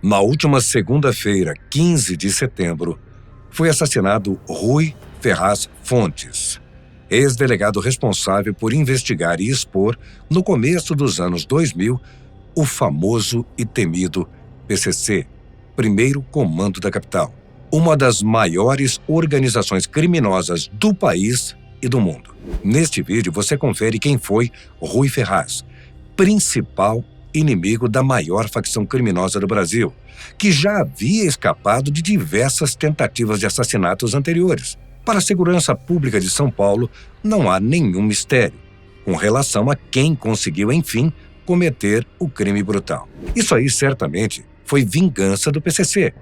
Na última segunda-feira, 15 de setembro, foi assassinado Rui Ferraz Fontes, ex-delegado responsável por investigar e expor, no começo dos anos 2000, o famoso e temido PCC, Primeiro Comando da Capital, uma das maiores organizações criminosas do país e do mundo. Neste vídeo você confere quem foi Rui Ferraz, principal inimigo da maior facção criminosa do Brasil, que já havia escapado de diversas tentativas de assassinatos anteriores. Para a segurança pública de São Paulo, não há nenhum mistério com relação a quem conseguiu, enfim, cometer o crime brutal. Isso aí certamente foi vingança do PCC.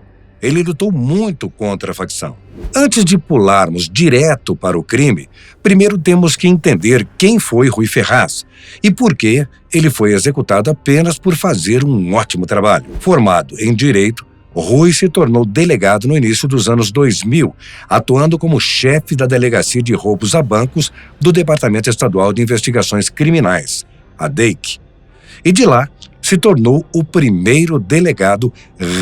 Ele lutou muito contra a facção. Antes de pularmos direto para o crime, primeiro temos que entender quem foi Rui Ferraz e por que ele foi executado apenas por fazer um ótimo trabalho. Formado em Direito, Rui se tornou delegado no início dos anos 2000, atuando como chefe da Delegacia de Roubos a Bancos do Departamento Estadual de Investigações Criminais, a DEIC. E de lá, se tornou o primeiro delegado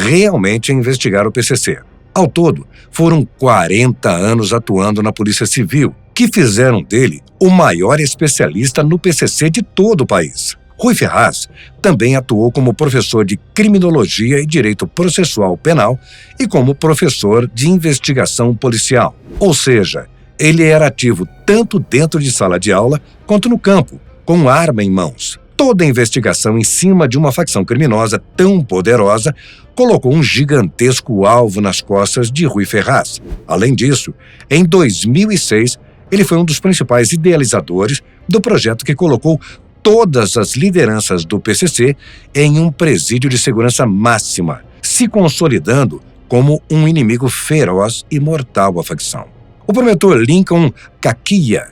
realmente a investigar o PCC. Ao todo, foram 40 anos atuando na Polícia Civil, que fizeram dele o maior especialista no PCC de todo o país. Rui Ferraz também atuou como professor de Criminologia e Direito Processual Penal e como professor de investigação policial. Ou seja, ele era ativo tanto dentro de sala de aula quanto no campo, com arma em mãos. Toda a investigação em cima de uma facção criminosa tão poderosa colocou um gigantesco alvo nas costas de Rui Ferraz. Além disso, em 2006, ele foi um dos principais idealizadores do projeto que colocou todas as lideranças do PCC em um presídio de segurança máxima, se consolidando como um inimigo feroz e mortal à facção. O promotor Lincoln Caquia,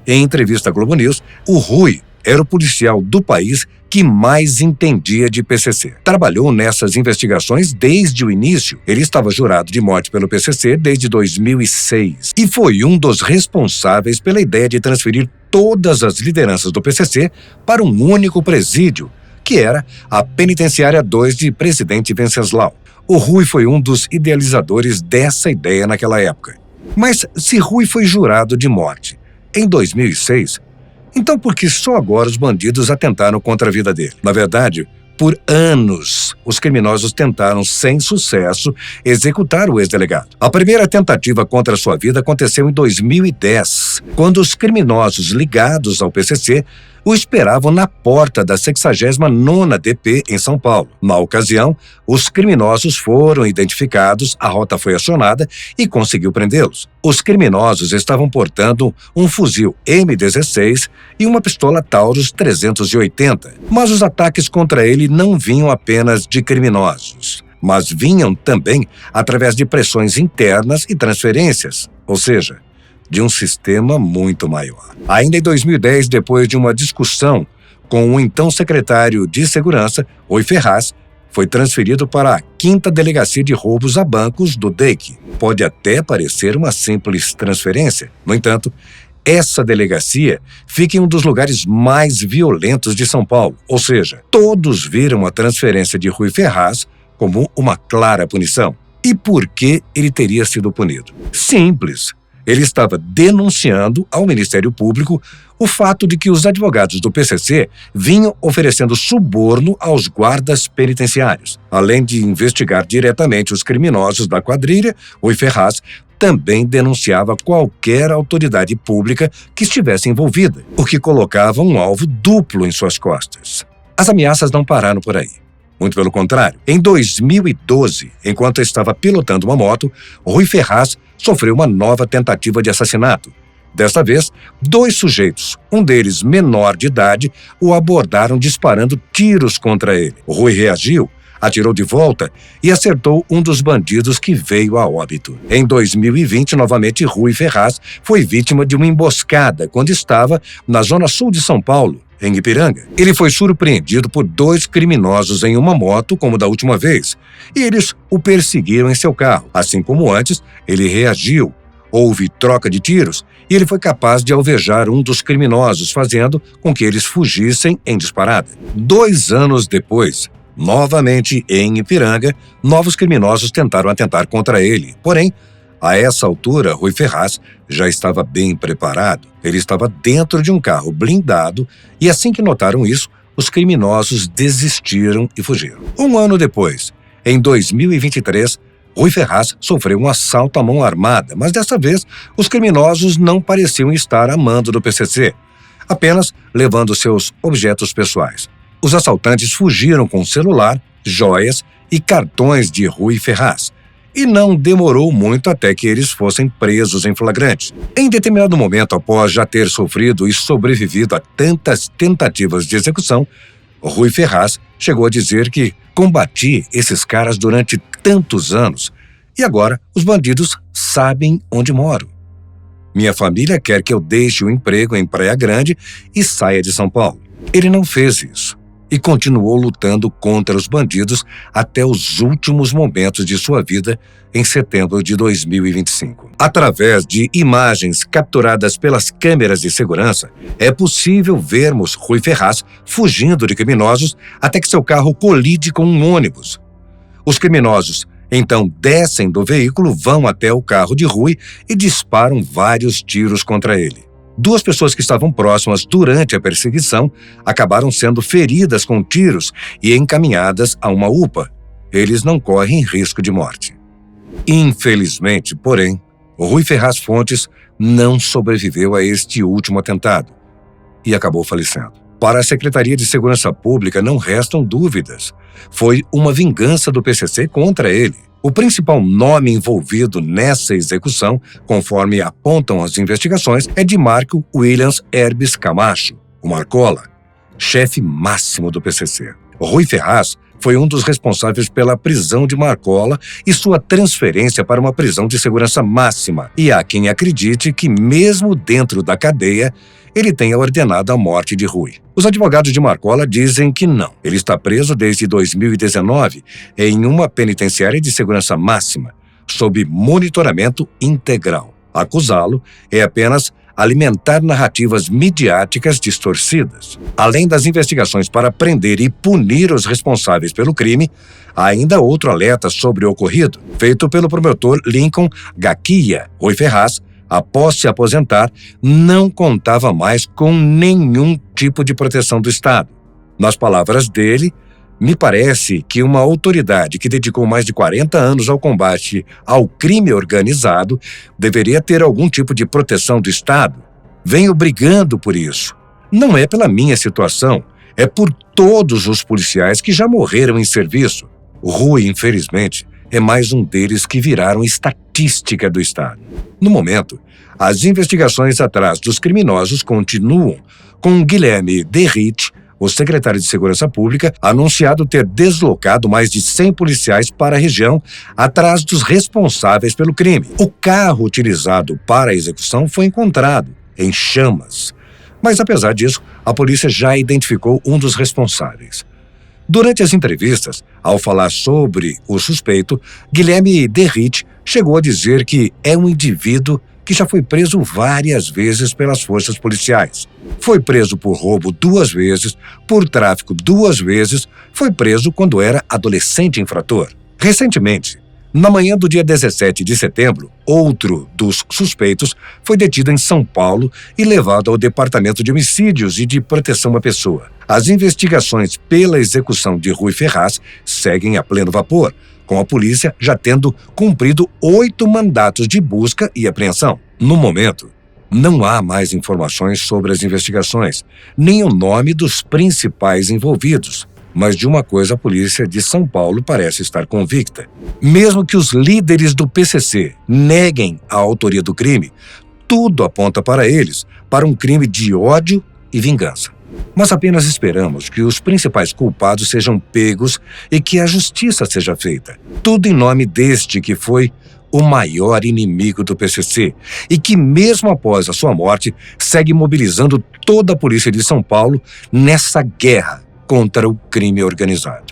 em entrevista à Globo News, o Rui era o policial do país que mais entendia de PCC. Trabalhou nessas investigações desde o início. Ele estava jurado de morte pelo PCC desde 2006 e foi um dos responsáveis pela ideia de transferir todas as lideranças do PCC para um único presídio, que era a Penitenciária 2 de Presidente Venceslau. O Rui foi um dos idealizadores dessa ideia naquela época. Mas se Rui foi jurado de morte em 2006, então por que só agora os bandidos atentaram contra a vida dele? Na verdade, por anos, os criminosos tentaram, sem sucesso, executar o ex-delegado. A primeira tentativa contra a sua vida aconteceu em 2010, quando os criminosos ligados ao PCC o esperavam na porta da 69ª DP em São Paulo. Na ocasião, os criminosos foram identificados, a rota foi acionada e conseguiu prendê-los. Os criminosos estavam portando um fuzil M16 e uma pistola Taurus 380, mas os ataques contra ele não vinham apenas de criminosos, mas vinham também através de pressões internas e transferências, ou seja, de um sistema muito maior. Ainda em 2010, depois de uma discussão com o então secretário de Segurança, Rui Ferraz, foi transferido para a 5ª Delegacia de Roubos a Bancos do DEIC. Pode até parecer uma simples transferência. No entanto, essa delegacia fica em um dos lugares mais violentos de São Paulo, ou seja, todos viram a transferência de Rui Ferraz como uma clara punição. E por que ele teria sido punido? Simples. Ele estava denunciando ao Ministério Público o fato de que os advogados do PCC vinham oferecendo suborno aos guardas penitenciários. Além de investigar diretamente os criminosos da quadrilha, Rui Ferraz também denunciava qualquer autoridade pública que estivesse envolvida, o que colocava um alvo duplo em suas costas. As ameaças não pararam por aí. Muito pelo contrário, em 2012, enquanto estava pilotando uma moto, Rui Ferraz sofreu uma nova tentativa de assassinato. Desta vez, 2 sujeitos, um deles menor de idade, o abordaram disparando tiros contra ele. Rui reagiu, atirou de volta e acertou um dos bandidos que veio a óbito. Em 2020, novamente, Rui Ferraz foi vítima de uma emboscada quando estava na zona sul de São Paulo, em Ipiranga. Ele foi surpreendido por 2 criminosos em uma moto, como da última vez, e eles o perseguiram em seu carro. Assim como antes, ele reagiu. Houve troca de tiros e ele foi capaz de alvejar um dos criminosos, fazendo com que eles fugissem em disparada. 2 anos depois, Novamente, em Ipiranga, novos criminosos tentaram atentar contra ele. Porém, a essa altura, Rui Ferraz já estava bem preparado. Ele estava dentro de um carro blindado e, assim que notaram isso, os criminosos desistiram e fugiram. Um ano depois, em 2023, Rui Ferraz sofreu um assalto à mão armada, mas dessa vez os criminosos não pareciam estar a mando do PCC, apenas levando seus objetos pessoais. Os assaltantes fugiram com celular, joias e cartões de Rui Ferraz. E não demorou muito até que eles fossem presos em flagrante. Em determinado momento, após já ter sofrido e sobrevivido a tantas tentativas de execução, Rui Ferraz chegou a dizer que combati esses caras durante tantos anos e agora os bandidos sabem onde moro. Minha família quer que eu deixe o emprego em Praia Grande e saia de São Paulo. Ele não fez isso e continuou lutando contra os bandidos até os últimos momentos de sua vida em setembro de 2025. Através de imagens capturadas pelas câmeras de segurança, é possível vermos Rui Ferraz fugindo de criminosos até que seu carro colide com um ônibus. Os criminosos então descem do veículo, vão até o carro de Rui e disparam vários tiros contra ele. Duas pessoas que estavam próximas durante a perseguição acabaram sendo feridas com tiros e encaminhadas a uma UPA. Eles não correm risco de morte. Infelizmente, porém, Rui Ferraz Fontes não sobreviveu a este último atentado e acabou falecendo. Para a Secretaria de Segurança Pública não restam dúvidas. Foi uma vingança do PCC contra ele. O principal nome envolvido nessa execução, conforme apontam as investigações, é de Marco Williams Herbes Camacho, o Marcola, chefe máximo do PCC. Rui Ferraz foi um dos responsáveis pela prisão de Marcola e sua transferência para uma prisão de segurança máxima. E há quem acredite que, mesmo dentro da cadeia, ele tenha ordenado a morte de Rui. Os advogados de Marcola dizem que não. Ele está preso desde 2019 em uma penitenciária de segurança máxima, sob monitoramento integral. Acusá-lo é apenas alimentar narrativas midiáticas distorcidas. Além das investigações para prender e punir os responsáveis pelo crime, há ainda outro alerta sobre o ocorrido, feito pelo promotor Lincoln Gaquia. Rui Ferraz, após se aposentar, não contava mais com nenhum tipo de proteção do Estado. Nas palavras dele, me parece que uma autoridade que dedicou mais de 40 anos ao combate ao crime organizado deveria ter algum tipo de proteção do Estado. Venho brigando por isso. Não é pela minha situação, é por todos os policiais que já morreram em serviço. Rui, infelizmente, é mais um deles que viraram estatística do Estado. No momento, as investigações atrás dos criminosos continuam, com Guilherme Derrite, o secretário de Segurança Pública, anunciado ter deslocado mais de 100 policiais para a região atrás dos responsáveis pelo crime. O carro utilizado para a execução foi encontrado em chamas, mas apesar disso, a polícia já identificou um dos responsáveis. Durante as entrevistas, ao falar sobre o suspeito, Guilherme Derrite chegou a dizer que é um indivíduo que já foi preso várias vezes pelas forças policiais. Foi preso por roubo 2 vezes, por tráfico 2 vezes, foi preso quando era adolescente infrator. Recentemente, na manhã do dia 17 de setembro, outro dos suspeitos foi detido em São Paulo e levado ao Departamento de Homicídios e de Proteção à Pessoa. As investigações pela execução de Rui Ferraz seguem a pleno vapor, com a polícia já tendo cumprido 8 mandatos de busca e apreensão. No momento, não há mais informações sobre as investigações, nem o nome dos principais envolvidos. Mas de uma coisa a polícia de São Paulo parece estar convicta. Mesmo que os líderes do PCC neguem a autoria do crime, tudo aponta para eles, para um crime de ódio e vingança. Mas apenas esperamos que os principais culpados sejam pegos e que a justiça seja feita. Tudo em nome deste que foi o maior inimigo do PCC e que, mesmo após a sua morte, segue mobilizando toda a polícia de São Paulo nessa guerra contra o crime organizado.